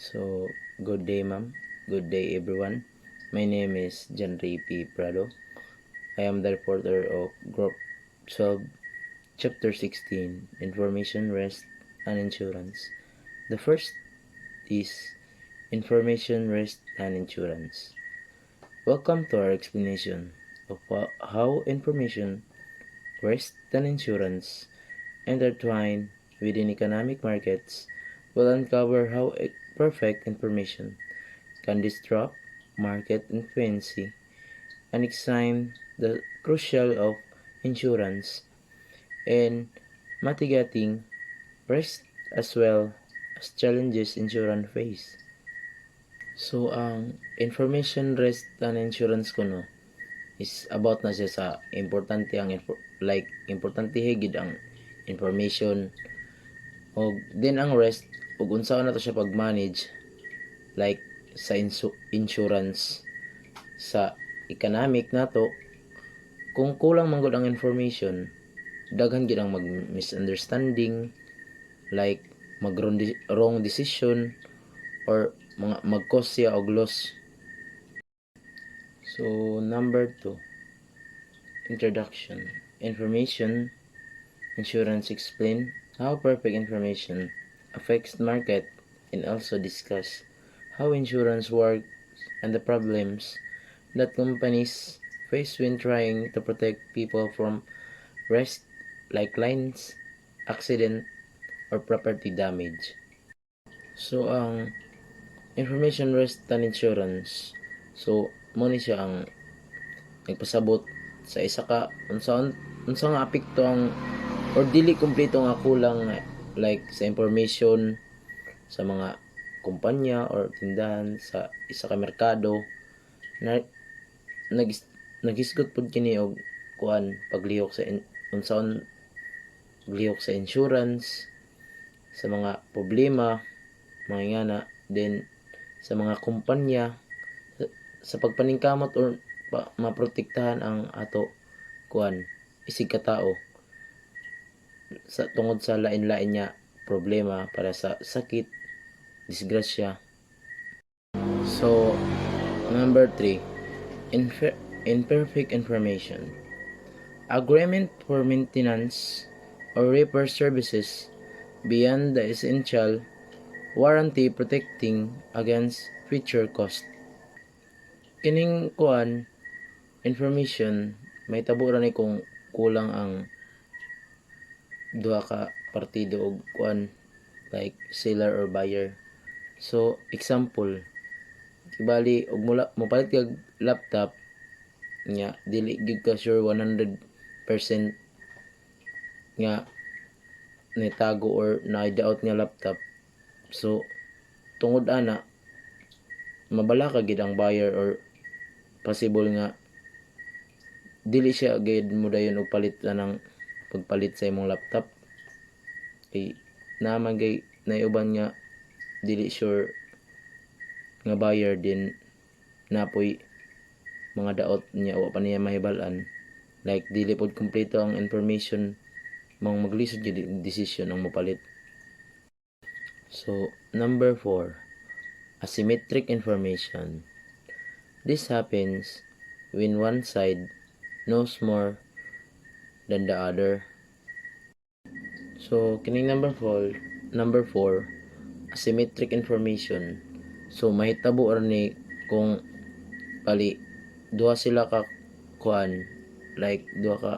So, good day, ma'am. Good day, everyone. My name is Janry P. Prado. I am the reporter of Group 12, Chapter 16, Information, Rest, and Insurance. The first is Information, Rest, and Insurance. Welcome to our explanation of how information, rest, and insurance intertwine within economic markets. Will uncover how perfect information can disrupt market efficiency and examine the crucial of insurance and mitigating risk as well as challenges insurance face. So, ang information risk and insurance ko no is about na siya sa importante ang importante higid ang information o din ang risk ug unsa na to siya pag-manage like sa insurance sa economic nato. Kung kulang man gud ang information, daghan gid ang mag misunderstanding, like mag wrong decision or mga mag-cause siya og loss. So number 2, introduction. Information insurance explain how perfect information affects market and also discuss how insurance works and the problems that companies face when trying to protect people from risk like lines, accident, or property damage. So, ang information risk and insurance. So, mo ni siya ang nagpasabot sa isa ka unsa nga apekto ang or dili kumpleto nga kulang like sa information sa mga kumpanya or tindahan sa isa ka merkado na nagisgot pud kini og kuan paglihok sa unsaon paglihok sa insurance sa mga problema mga ingana then sa mga kumpanya sa pagpaningkamot or maprotektahan ang ato kuan isig katao sa tungod sa lain-lain niya problema para sa sakit, disgrasya. So, number 3, imperfect information. Agreement for maintenance or repair services beyond the essential warranty protecting against future cost. Kining kuan information may tabo ra ni kung kulang ang duha ka partido og kuan like seller or buyer. So example, kibali og mopalit kag laptop nya dili gid ka sure 100% nga nitago or na-doubt nga laptop. So tungod ana mabala ka gid ang buyer or possible nga dili siya gid mo dayon og palit ng pagpalit sa imong laptop kay naman kay naiuban nga dili sure nga buyer din napoy mga daot niya wa pa niya mahibal-an like dili pod kompleto ang information mong maglisod gyud decision ang mopalit. So number 4, asymmetric information. This happens when one side knows more than the other. So kining number 4, asymmetric information. So mahitabo ra ni kung pali duha sila ka kuan like duha ka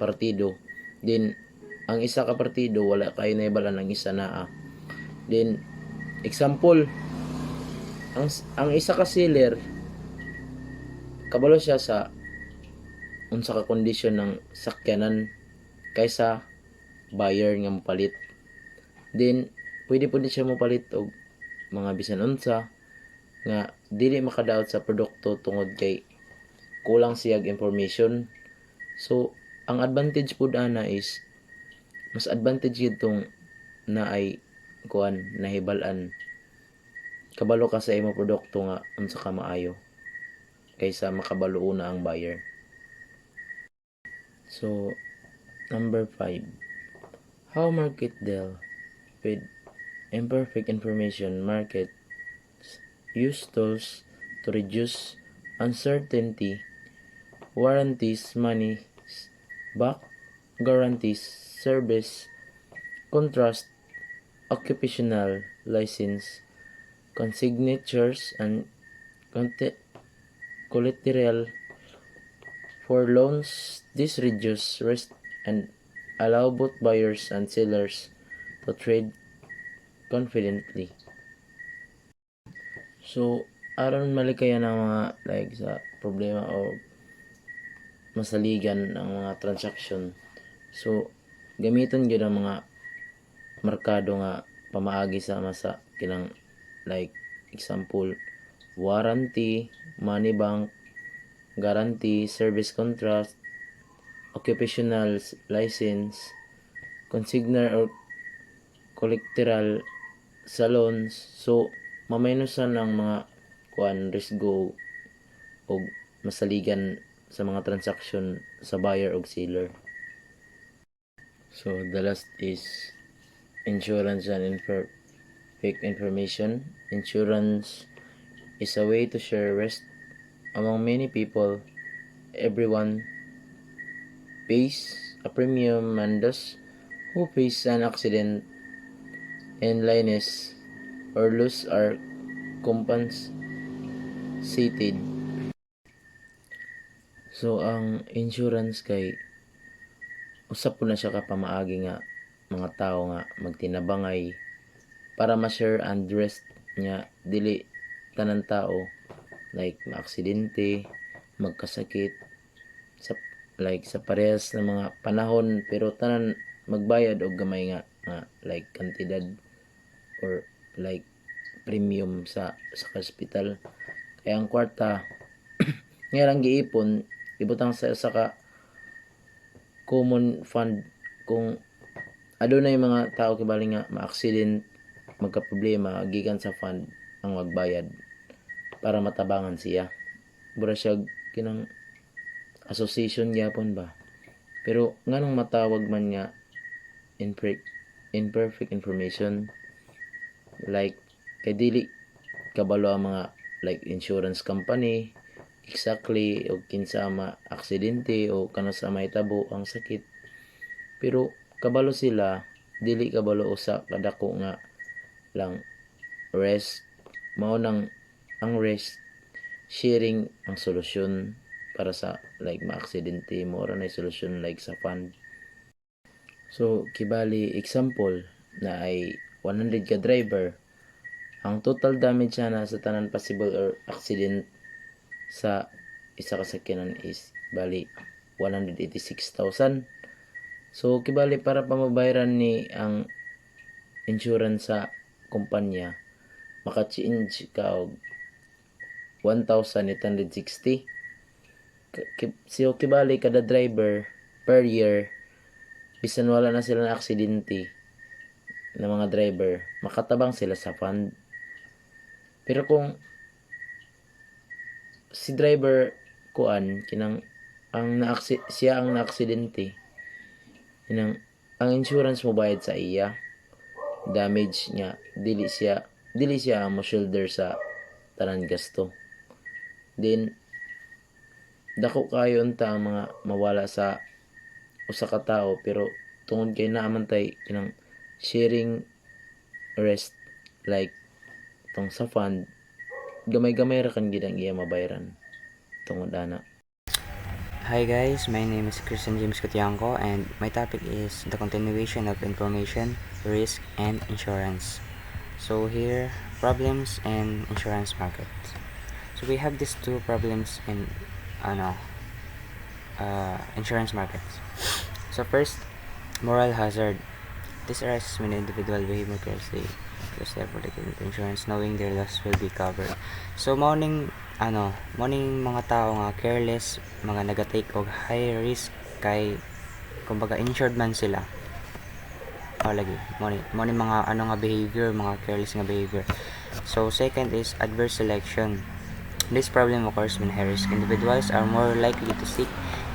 partido then ang isa ka partido wala kay naibalan ang isa naa. Then example, ang isa ka seller kabalo siya sa unsa ka kondisyon ng sakyanan kaysa buyer nga mopalit. Then pwede po din siya mopalit og mga bisan unsa nga dili makadaot sa produkto tungod kay kulang siyag information. So ang advantage pud ana is mas advantage gid tong naay kuan nahibal-an kabalo ka sa imong produkto nga unsa ka maayo kaysa makabalo una ang buyer. So number 5, how market deal with imperfect information market use tools to reduce uncertainty, warranties, money back, guarantees, service, contrast, occupational license, consignatures, and collateral for loans. This reduce risk and allow both buyers and sellers to trade confidently. So, aron malikayan ang mga like sa problema o masaligan ang mga transaction. So, gamiton gyud ang mga merkado nga pamaagi sa masa kinang like example warranty, money bank, guarantee, service contract, occupational license, consigner or collateral sa loans. So maminusan ang mga risk-go o masaligan sa mga transaction sa buyer o seller. So the last is insurance and fake information. Insurance is a way to share risk among many people. Everyone pays a premium, and thus who face an accident and illness or loss are compensated. So ang insurance kay usap po na siya kapamaagi nga mga tao nga magtinabangay para ma-share and rest niya dili tanan tao like maaksidente, magkasakit sa like sa parehas ng mga panahon, pero tanan magbayad og gamay nga like kantidad or like premium sa hospital. Kaya ang kwarta nga lang giipon ibutang sa ka common fund kung adunay mga tao kibali nga ma-accident, magka-problema, gikan sa fund ang magbayad para matabangan siya. Bura siya kinang association gyapon ba. Pero nganong matawag man nga imperfect information, like kay dili kabalo ang mga like insurance company exactly o kinsa aksidente o kano sa mahitabo ang sakit, pero kabalo sila dili kabalo usa kadako nga lang rest mao nang ang rest sharing ang solusyon para sa like maaksidente mo ra na solusyon like sa fund. So kibali example na ay 100 ka driver, ang total damage na sa tanan possible or accident sa isa ka sakyanan is bali 186,000. So kibali para pa mabayaran ni ang insurance sa kumpanya maka-change ka og 1,860. So kibali kada driver per year bisan wala na sila na aksidente na mga driver makatabang sila sa fund. Pero kung si driver kuan kinang siya ang naaksidente, kinang ang insurance mo bayad sa iya damage niya, dili siya mo shoulder sa tanan gasto. Then dako kayo unta ang mga mawala sa usa ka tao, pero tungod kay naamantay kinang sharing rest like tong sa fund, gamay-gamay ra kan gid ang iya mabayaran tungod ana. Hi guys, my name is Christian James Cutiangco and my topic is the continuation of information, risk, and insurance. So here, problems in insurance market. So we have these two problems in insurance markets. So first, moral hazard. This arises when individual behave carelessly because they are protected with insurance knowing their loss will be covered. So morning mga tao nga careless, mga nagatake og high risk kay kumbaga insured man sila. Lagi morning mga nga behavior, mga careless nga behavior. So second is adverse selection. This problem occurs when high risk individuals are more likely to seek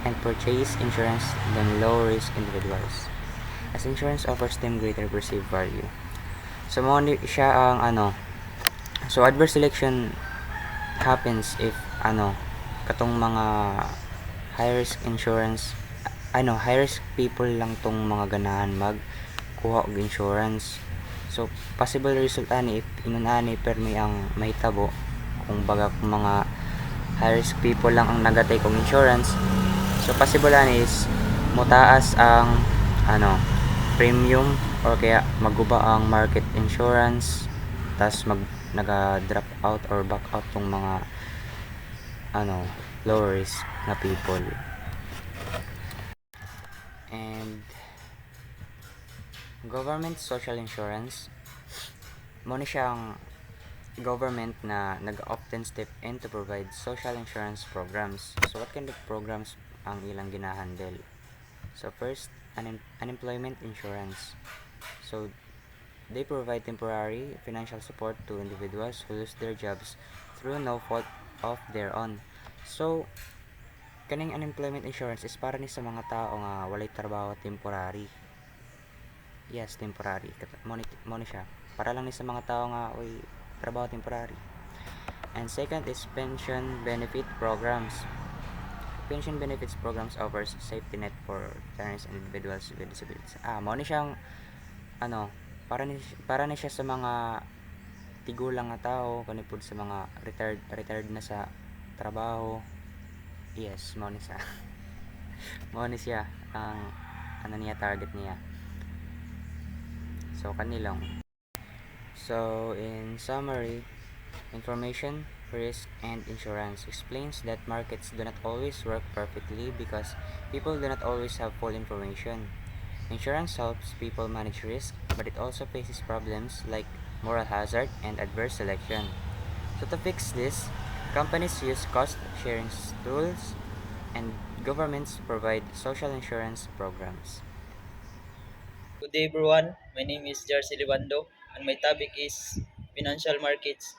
and purchase insurance than low risk individuals, as insurance offers them greater perceived value. So mo siya ang So adverse selection happens if katong mga high risk insurance, high risk people lang tong mga ganahan magkuha og insurance. So possible result ani if ingon ani permi ang mahitabo kung baga kung mga high risk people lang ang nagatake og insurance. So possible ani is motaas ang premium or kaya maguba ang market insurance, tas naga-drop out or back out tong mga low risk na people. And government social insurance, mo ni siyang government na nag-often step in to provide social insurance programs. So what kind of programs ang ilang ginahandle? So first, unemployment insurance. So they provide temporary financial support to individuals who lose their jobs through no fault of their own. So kaning unemployment insurance is para ni sa mga tao nga walay trabaho temporary. Yes, temporary. Mo ni siya. Para lang ni sa mga tao nga way trabaho temporary. And second is pension benefit programs. Pension benefits programs offers safety net for retirees and individuals with disabilities. Mo ni siyang para ni siya sa mga tigulang nga tao kanipud sa mga retired na sa trabaho. Yes, mo ni siya. Mo ni siya ang niya target niya. So kanilong. So in summary, information, risk, and insurance explains that markets do not always work perfectly because people do not always have full information. Insurance helps people manage risk, but it also faces problems like moral hazard and adverse selection. So to fix this, companies use cost-sharing tools and governments provide social insurance programs. Good day everyone. My name is Jarcy Libando and my topic is financial markets.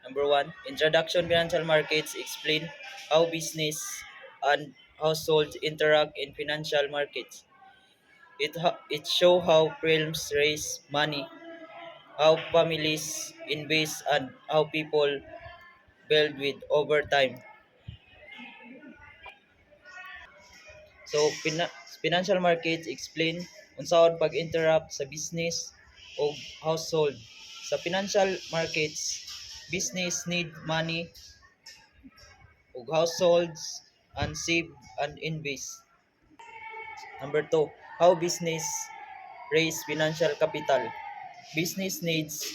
Number one, introduction financial markets explain how business and households interact in financial markets. It show how firms raise money, how families invest, and how people build with over time. So financial markets explain unsaon pag-interact sa business o household. Sa financial markets, business need money ug households and save and invest. Number two, how business raise financial capital. Business needs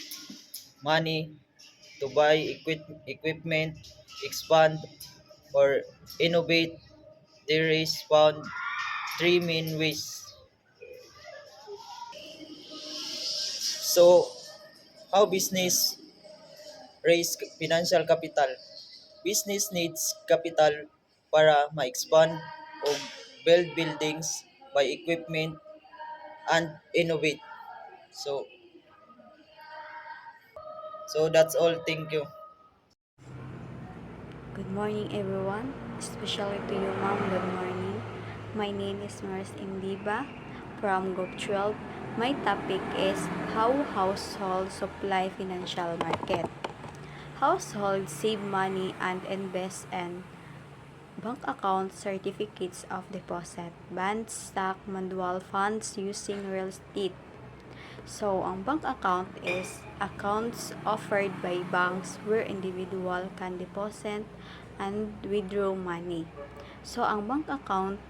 money to buy equipment, expand, or innovate. They raise fund three main ways. So, how business raise financial capital? Business needs capital para ma-expand o build buildings, buy equipment, and innovate. So, that's all. Thank you. Good morning, everyone. Especially to you, ma'am. Good morning. My name is Maris Indiba from Group 12. My topic is how households supply financial market. Households save money and invest in bank account, certificates of deposit, bonds, stock, mutual funds using real estate. So, ang bank account is accounts offered by banks where individual can deposit and withdraw money. So, ang bank account,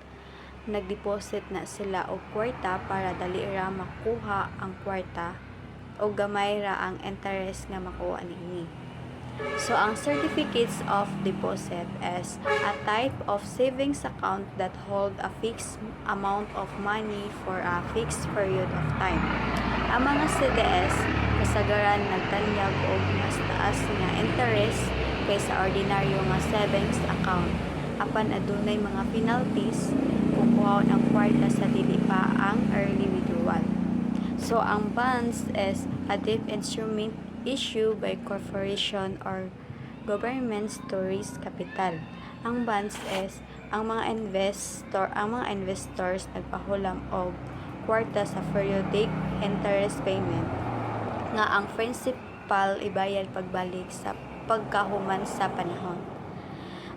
nagdeposit na sila og kwarta para dali ra makuha ang kwarta o gamay ra ang interest nga makuha niini. So, ang certificates of deposit is a type of savings account that hold a fixed amount of money for a fixed period of time. Ang mga CDS kasagaran nagtanyag og mas taas nga interest kaysa ordinaryo nga savings account. Apan adunay mga penalties kung kuhaon ang kwarta sa dili pa ang early withdrawal. So, ang bonds is a debt instrument issued by corporation or governments to raise capital. Ang bonds is ang mga investors nagpahulam og kwarta sa periodic interest payment nga ang pal ibayad pagbalik sa pagkahuman sa panahon.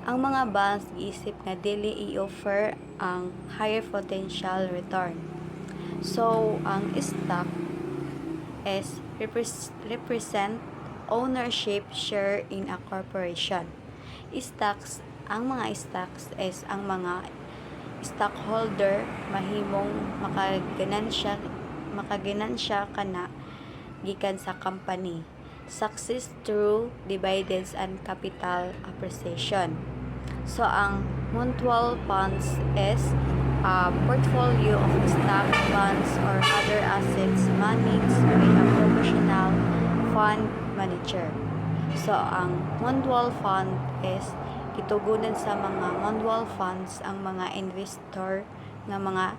Ang mga bonds giisip nga dili i-offer ang higher potential return. So, ang stock is represent ownership share in a corporation. Ang mga stocks is ang mga stockholder mahimong makaganansya kana gikan sa company. Success through dividends and capital appreciation. So, ang mutual funds is a portfolio of stock, bonds, or other assets managed by a professional fund manager. So, ang mutual fund is gitugunan sa mga mutual funds ang mga investor nga mga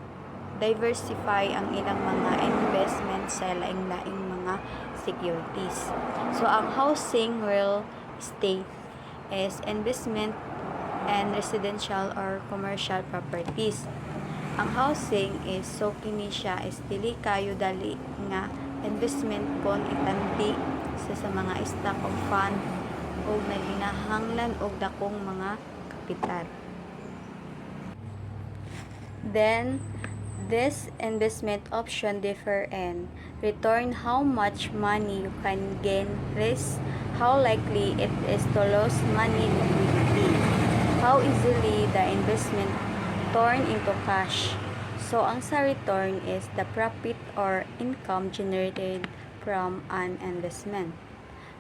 diversify ang ilang mga investment sa laing-laing mga securities. So, ang housing real estate is investment and residential or commercial properties. Ang housing is so kini siya is dili kayo dali nga investment kon itanti sa mga stock of fund o naginahanglan og dakong mga kapital. Then this investment option differ in return, how much money you can gain, risk, how likely it is to lose money, liquidity, how easily the investment turn into cash. So, ang sa return is the profit or income generated from an investment.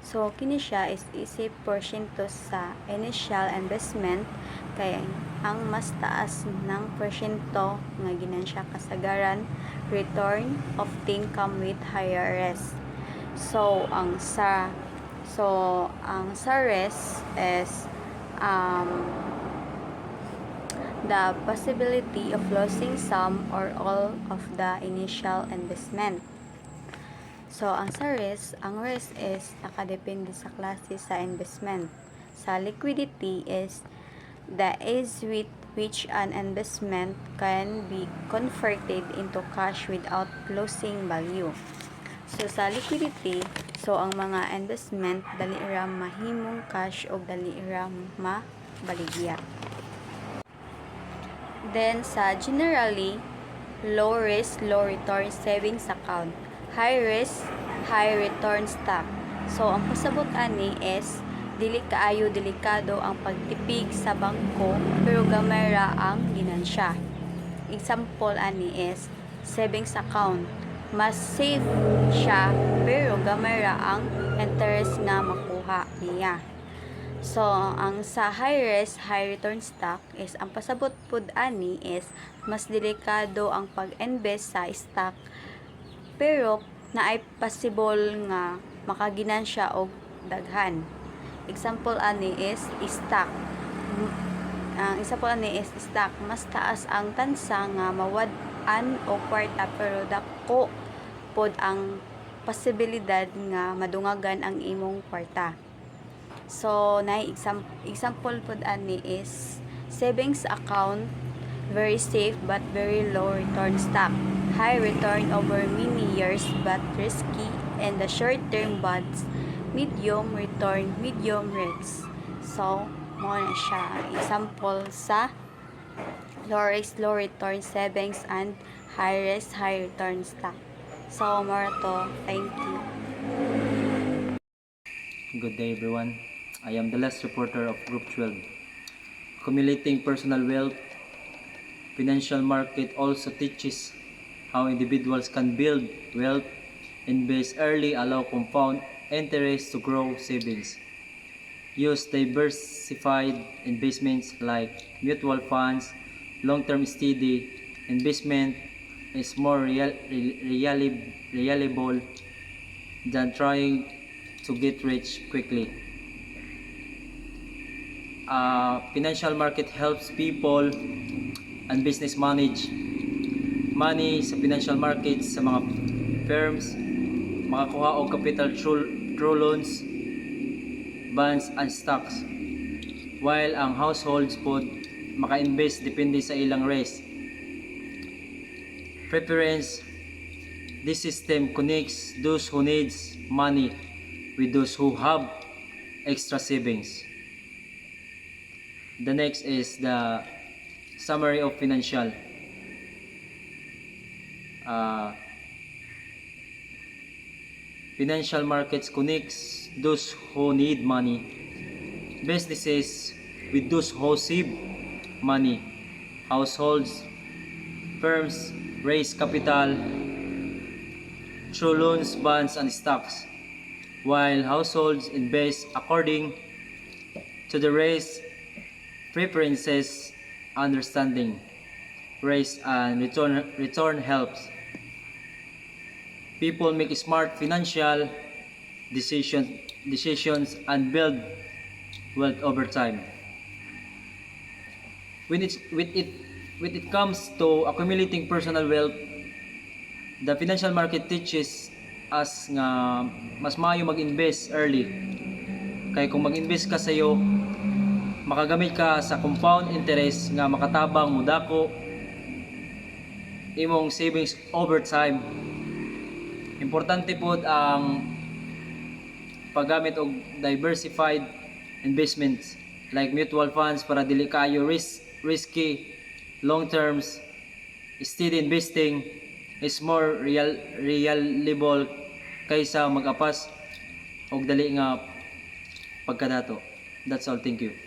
So, kini siya is isip porsyento sa initial investment kaya ang mas taas ng porsyento nga ginansya kasagaran return often come with higher risk. So, ang sa risk is the possibility of losing some or all of the initial investment. So, ang risk is nakadepende sa klase sa investment. Sa liquidity is the ease with which an investment can be converted into cash without losing value. So, sa liquidity, ang mga investment dali ra mahimong cash o dali ra mabaligya. Then, sa generally, low risk, low return savings account. High risk, high return stock. So, ang pasabot ani is dili kaayo delikado ang pagtipig sa bangko pero gamay ra ang ginansya. Example ani is savings account. Mas safe siya pero gamay ra ang interest na makuha niya. So, ang sa high risk, high return stock is ang pasabot pud ani is mas delikado ang pag-invest sa stock pero naay possible nga makaginansya og daghan. Example ani is stock. Ang example ani is stock, mas taas ang tansa nga mawad-an o kwarta pero dako pod ang posibilidad nga madungagan ang imong kwarta. So, example pod ani is savings account, very safe but very low return stock. High return over many years but risky, and the short-term bonds, medium return, medium risk. So, mo na siya example sa low risk, low return savings and high risk, high return stock. So, more to. Thank you. Good day everyone. I am the last reporter of Group 12. Accumulating personal wealth, financial market also teaches how individuals can build wealth, invest early, allow compound interest to grow savings. Use diversified investments like mutual funds, long-term steady investment is more reliable than trying to get rich quickly. Financial market helps people and business manage money sa financial markets sa mga firms, makakuha og capital through loans, bonds and stocks. While ang households pod maka-invest depende sa ilang risk. Preference, this system connects those who needs money with those who have extra savings. The next is the summary of financial. Financial markets connects those who need money, businesses with those who save money, households, firms raise capital through loans, bonds, and stocks, while households invest according to the race preferences. Understanding race and return helps people make smart financial decisions and build wealth over time. When it comes to accumulating personal wealth, the financial market teaches us nga mas maayo mag-invest early. Kay kung mag-invest ka sayo, makagamit ka sa compound interest nga makatabang mudako imong savings over time. Importante pod ang paggamit og diversified investments like mutual funds para dili kayo risky. Long terms steady investing is more reliable kaysa mag-apas og dali nga pagkadato. That's all. Thank you.